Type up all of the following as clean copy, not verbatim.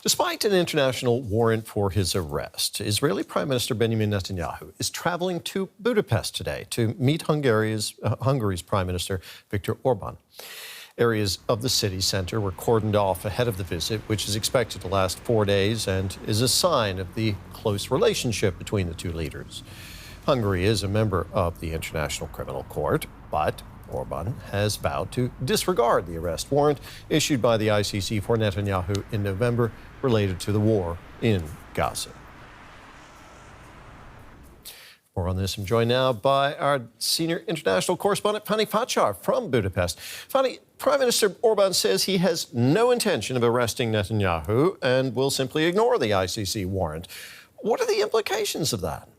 Despite an international warrant for his arrest, Israeli Prime Minister Benjamin Netanyahu is traveling to Budapest today to meet Hungary's Prime Minister Viktor Orban. Areas of the city centre were cordoned off ahead of the visit, which is expected to last 4 days and is a sign of the close relationship between the two leaders. Hungary is a member of the International Criminal Court, but Orban has vowed to disregard the arrest warrant issued by the ICC for Netanyahu in November related to the war in Gaza. More on this, I'm joined now by our senior international correspondent, Fanny Facsar from Budapest. Fanny, Prime Minister Orban says he has no intention of arresting Netanyahu and will simply ignore the ICC warrant. What are the implications of that?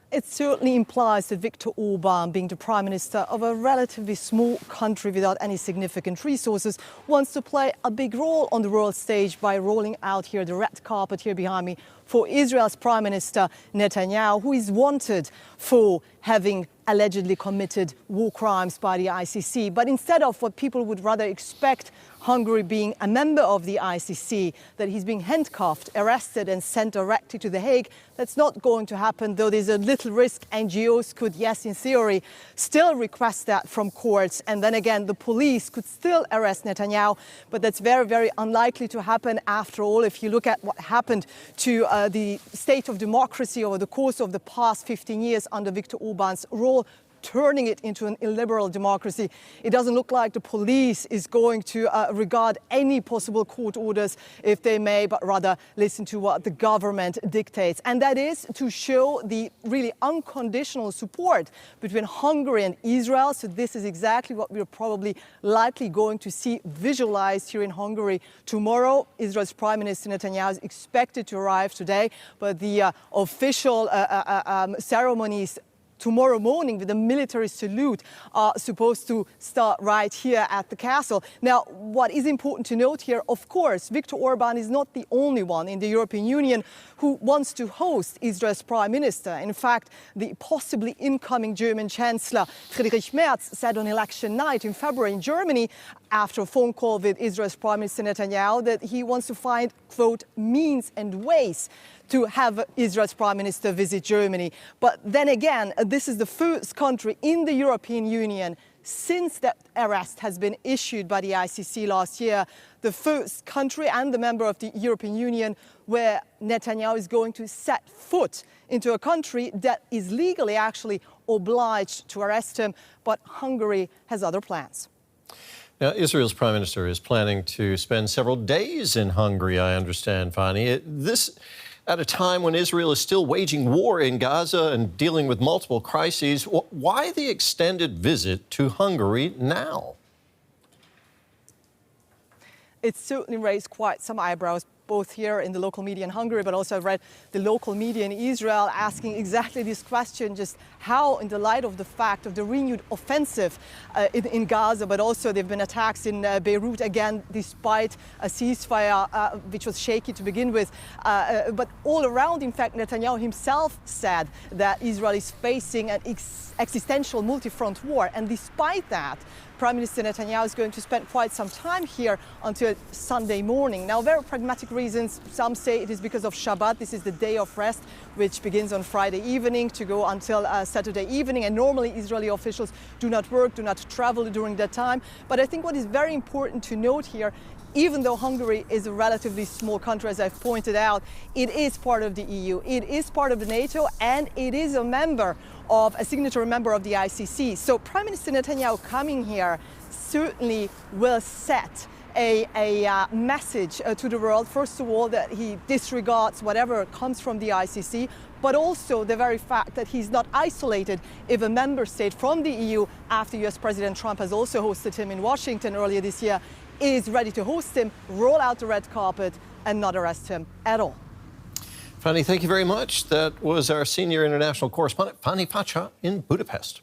It certainly implies that Viktor Orban, being the Prime Minister of a relatively small country without any significant resources, wants to play a big role on the world stage by rolling out here the red carpet here behind me for Israel's Prime Minister Netanyahu, who is wanted for having allegedly committed war crimes by the ICC. But instead of what people would rather expect, Hungary being a member of the ICC, that he's being handcuffed, arrested and sent directly to The Hague, that's not going to happen, though there's a little risk. NGOs could, yes, in theory, still request that from courts. And then again, the police could still arrest Netanyahu. But that's very, very unlikely to happen after all. If you look at what happened to the state of democracy over the course of the past 15 years under Viktor Orban's rule, turning it into an illiberal democracy, it doesn't look like the police is going to regard any possible court orders if they may, but rather listen to what the government dictates. And that is to show the really unconditional support between Hungary and Israel. So this is exactly what we're probably likely going to see visualized here in Hungary tomorrow. Israel's Prime Minister Netanyahu is expected to arrive today, but the official ceremonies tomorrow morning with a military salute are supposed to start right here at the castle. Now, what is important to note here, of course, Viktor Orban is not the only one in the European Union who wants to host Israel's Prime Minister. In fact, the possibly incoming German Chancellor Friedrich Merz said on election night in February in Germany, after a phone call with Israel's Prime Minister Netanyahu, that he wants to find, quote, means and ways to have Israel's Prime Minister visit Germany. But then again, this is the first country in the European Union since that arrest has been issued by the ICC last year, the first country and the member of the European Union where Netanyahu is going to set foot into a country that is legally actually obliged to arrest him. But Hungary has other plans. Now, Israel's Prime Minister is planning to spend several days in Hungary, I understand, Fanny. This at a time when Israel is still waging war in Gaza and dealing with multiple crises. Why the extended visit to Hungary now? It certainly raised quite some eyebrows, both here in the local media in Hungary, but also I've read the local media in Israel asking exactly this question, just how, in the light of the fact of the renewed offensive in Gaza, but also there have been attacks in Beirut again, despite a ceasefire which was shaky to begin with. But all around, in fact, Netanyahu himself said that Israel is facing an existential multi-front war. And despite that, Prime Minister Netanyahu is going to spend quite some time here until Sunday morning. Now, very pragmatic reasons. Some say it is because of Shabbat. This is the day of rest, which begins on Friday evening to go until Saturday evening. And normally Israeli officials do not work, do not travel during that time. But I think what is very important to note here, even though Hungary is a relatively small country, as I've pointed out, it is part of the EU, it is part of the NATO, and it is a signatory member of the ICC. So Prime Minister Netanyahu coming here certainly will set a message to the world, first of all, that he disregards whatever comes from the ICC, but also the very fact that he's not isolated if a member state from the EU, after US President Trump has also hosted him in Washington earlier this year, is ready to host him, roll out the red carpet and not arrest him at all. Fanny, thank you very much. That was our senior international correspondent, Fanny Facsar in Budapest.